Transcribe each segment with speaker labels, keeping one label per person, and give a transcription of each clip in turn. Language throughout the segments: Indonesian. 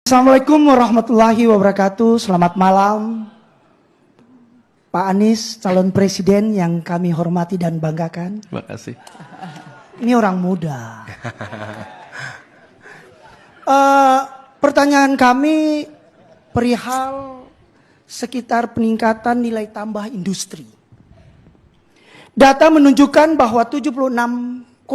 Speaker 1: Assalamualaikum warahmatullahi wabarakatuh. Selamat malam Pak Anies, calon presiden yang kami hormati dan banggakan.
Speaker 2: Terima kasih.
Speaker 1: Ini orang muda. Pertanyaan kami perihal sekitar peningkatan nilai tambah industri. Data menunjukkan bahwa 76,9%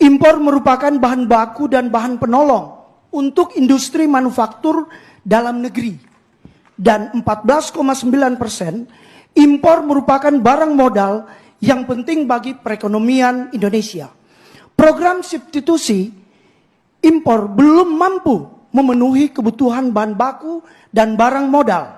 Speaker 1: impor merupakan bahan baku dan bahan penolong untuk industri manufaktur dalam negeri, dan 14,9% impor merupakan barang modal yang penting bagi perekonomian Indonesia. Program substitusi impor belum mampu memenuhi kebutuhan bahan baku dan barang modal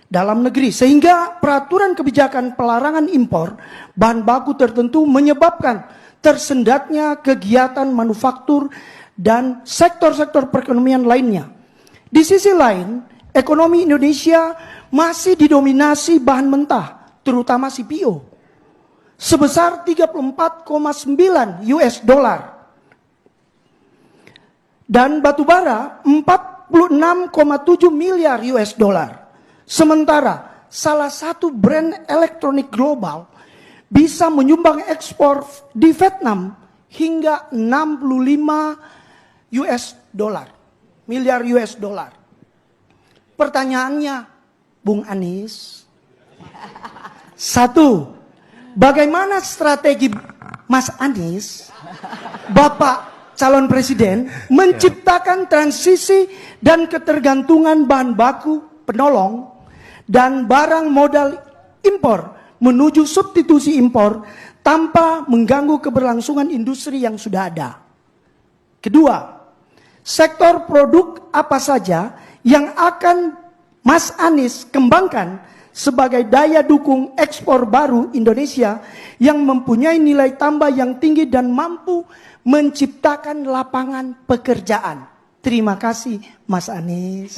Speaker 1: dalam negeri, sehingga peraturan kebijakan pelarangan impor bahan baku tertentu menyebabkan tersendatnya kegiatan manufaktur dan sektor-sektor perekonomian lainnya. Di sisi lain, ekonomi Indonesia masih didominasi bahan mentah, terutama CPO, sebesar 34,9 US dollar. Dan batubara 46,7 miliar US dollar. Sementara salah satu brand elektronik global bisa menyumbang ekspor di Vietnam hingga 65 miliar US dollar. Pertanyaannya, Bung Anies, satu, bagaimana strategi Mas Anies, Bapak calon presiden, menciptakan transisi dan ketergantungan bahan baku penolong dan barang modal impor menuju substitusi impor tanpa mengganggu keberlangsungan industri yang sudah ada? Kedua, sektor produk apa saja yang akan Mas Anies kembangkan sebagai daya dukung ekspor baru Indonesia yang mempunyai nilai tambah yang tinggi dan mampu menciptakan lapangan pekerjaan? Terima kasih, Mas Anies.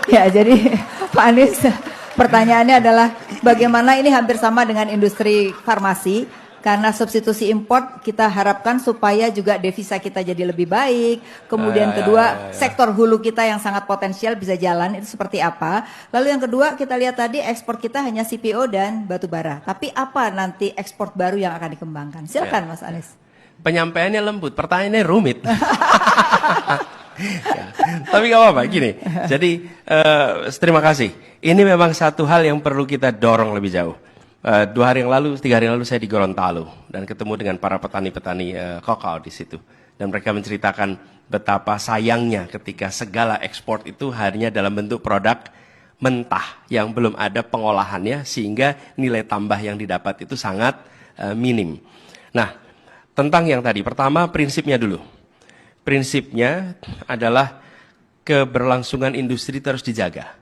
Speaker 3: Ya, jadi Pak Anies, pertanyaannya adalah bagaimana ini hampir sama dengan industri farmasi. Karena substitusi import kita harapkan supaya juga devisa kita jadi lebih baik. Kemudian kedua, sektor hulu kita yang sangat potensial bisa jalan, itu seperti apa. Lalu yang kedua, kita lihat tadi ekspor kita hanya CPO dan batubara. Tapi apa nanti ekspor baru yang akan dikembangkan? Silakan Mas Anies.
Speaker 2: Penyampaiannya lembut, pertanyaannya rumit. Ya, tapi gak apa-apa, gini. Jadi terima kasih. Ini memang satu hal yang perlu kita dorong lebih jauh. 3 hari yang lalu saya di Gorontalo dan ketemu dengan para petani-petani kakao di situ, dan mereka menceritakan betapa sayangnya ketika segala ekspor itu hanya dalam bentuk produk mentah yang belum ada pengolahannya, sehingga nilai tambah yang didapat itu sangat minim. Nah, tentang yang tadi, pertama prinsipnya dulu. Prinsipnya adalah keberlangsungan industri terus dijaga.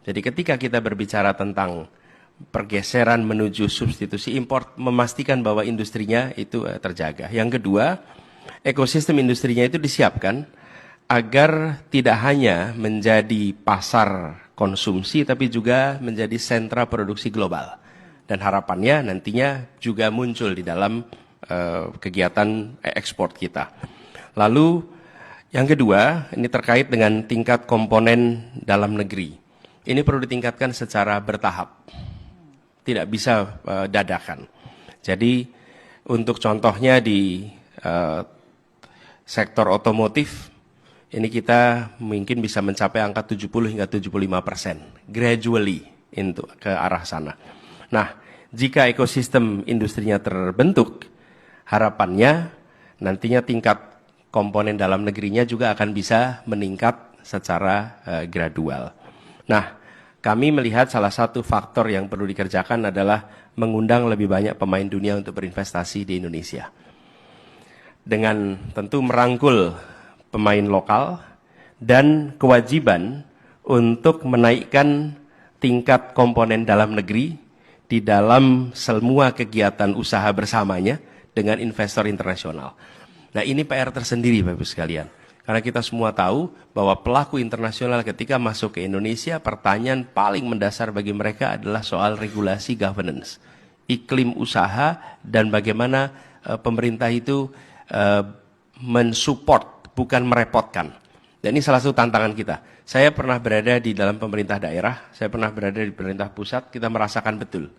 Speaker 2: Jadi ketika kita berbicara tentang pergeseran menuju substitusi impor, memastikan bahwa industrinya itu terjaga. Yang kedua, ekosistem industrinya itu disiapkan agar tidak hanya menjadi pasar konsumsi, tapi juga menjadi sentra produksi global. Dan harapannya nantinya juga muncul di dalam kegiatan ekspor kita. Lalu yang kedua, ini terkait dengan tingkat komponen dalam negeri. Ini perlu ditingkatkan secara bertahap. Tidak bisa dadakan. Jadi untuk contohnya di sektor otomotif, ini kita mungkin bisa mencapai angka 70 hingga 75%, gradually ke arah sana. Nah, jika ekosistem industrinya terbentuk, harapannya nantinya tingkat komponen dalam negerinya juga akan bisa meningkat secara gradual. Nah, kami melihat salah satu faktor yang perlu dikerjakan adalah mengundang lebih banyak pemain dunia untuk berinvestasi di Indonesia. Dengan tentu merangkul pemain lokal dan kewajiban untuk menaikkan tingkat komponen dalam negeri di dalam semua kegiatan usaha bersamanya dengan investor internasional. Nah, ini PR tersendiri Bapak-Ibu sekalian. Karena kita semua tahu bahwa pelaku internasional ketika masuk ke Indonesia, pertanyaan paling mendasar bagi mereka adalah soal regulasi governance, iklim usaha, dan bagaimana pemerintah itu mensupport bukan merepotkan. Dan ini salah satu tantangan kita. Saya pernah berada di dalam pemerintah daerah, saya pernah berada di pemerintah pusat, kita merasakan betul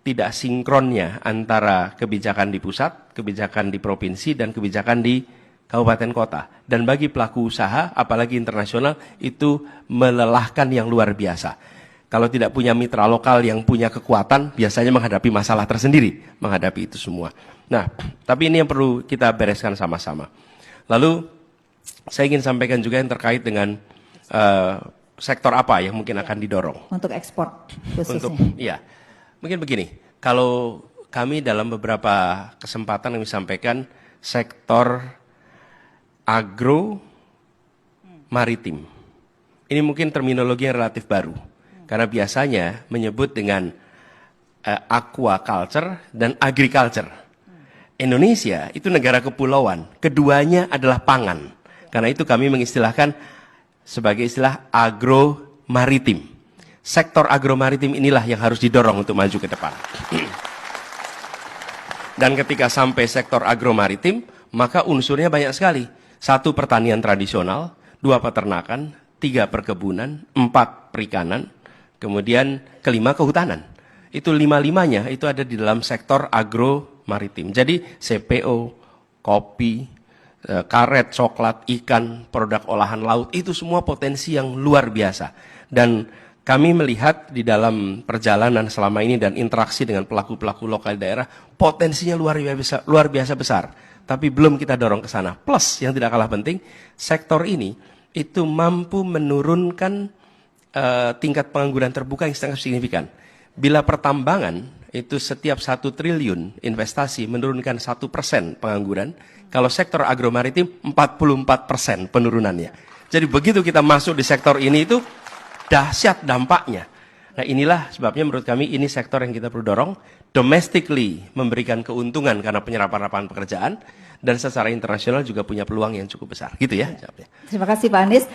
Speaker 2: tidak sinkronnya antara kebijakan di pusat, kebijakan di provinsi, dan kebijakan di kabupaten kota. Dan bagi pelaku usaha, apalagi internasional, itu melelahkan yang luar biasa. Kalau tidak punya mitra lokal yang punya kekuatan, biasanya menghadapi masalah tersendiri, menghadapi itu semua. Nah, tapi ini yang perlu kita bereskan sama-sama. Lalu, saya ingin sampaikan juga yang terkait dengan sektor apa yang mungkin akan didorong.
Speaker 3: Untuk ekspor khususnya.
Speaker 2: Iya, mungkin begini, kalau kami dalam beberapa kesempatan kami sampaikan sektor agro maritim. Ini mungkin terminologi yang relatif baru. Karena biasanya menyebut dengan aquaculture dan agriculture. Indonesia itu negara kepulauan, keduanya adalah pangan. Karena itu kami mengistilahkan sebagai istilah agro-maritim. Sektor agro-maritim inilah yang harus didorong untuk maju ke depan. Dan ketika sampai sektor agro-maritim, maka unsurnya banyak sekali. 1, pertanian tradisional, 2, peternakan, 3, perkebunan, 4, perikanan, kemudian 5, kehutanan. Itu 5-5-nya itu ada di dalam sektor agro-maritim. Jadi CPO, kopi, karet, coklat, ikan, produk olahan laut, itu semua potensi yang luar biasa. Dan kami melihat di dalam perjalanan selama ini dan interaksi dengan pelaku-pelaku lokal daerah, potensinya luar biasa besar. Tapi belum kita dorong ke sana. Plus, yang tidak kalah penting, sektor ini itu mampu menurunkan tingkat pengangguran terbuka yang sangat signifikan. Bila pertambangan itu setiap 1 triliun investasi menurunkan 1% pengangguran, kalau sektor agromaritim 44% penurunannya. Jadi begitu kita masuk di sektor ini itu dahsyat dampaknya. Nah, inilah sebabnya menurut kami ini sektor yang kita perlu dorong, domestically memberikan keuntungan karena penyerapan lapangan pekerjaan, dan secara internasional juga punya peluang yang cukup besar. Gitu ya jawabnya.
Speaker 3: Terima kasih Pak Anies.